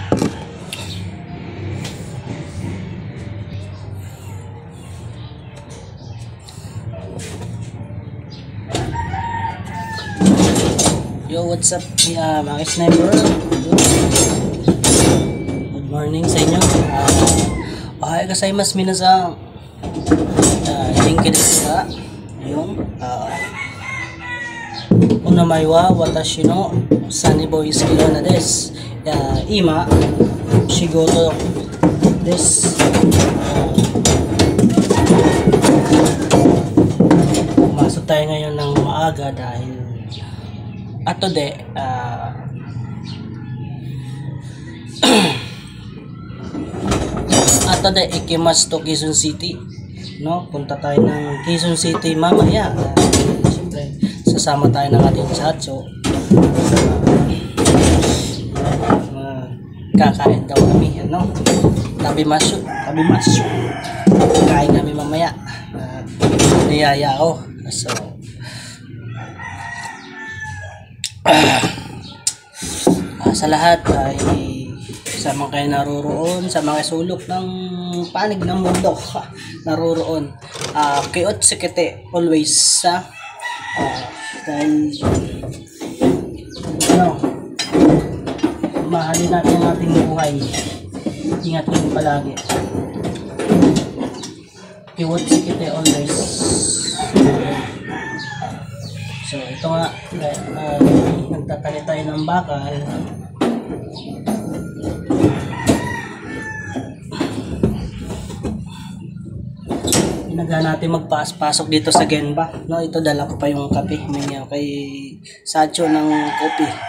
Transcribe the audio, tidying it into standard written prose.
Yo, what's up mga sniper? Good morning sa inyo. Ohayo gozaimasu minasan. Genki desu ka? Ayun. Onamai wa watashi no Sunny Boy Kirona desu. Ima shigoto desu. Pumasok tayo ngayon ng maaga dahil ato de ikimasu to Quezon City, no? Punta tayo ng Quezon City mamaya. Siyempre sasama tayo ng ating satso. Kakain daw kami, no? Tabi masu kain kami mamaya. Niyaya ako, so sa lahat ay sa mga kayo naroroon, sa mga sulok ng panig ng mundo naroroon, kayot sikete always dahil mahalin natin ang ating buhay, ingat kayo palagi, kayot sikete always. So ito nga, nagtatali tayo ng bakal. Nagla natin magpasok dito sa Genba, no? Ito dala ko pa yung kape, may kay Sacho ng kopi.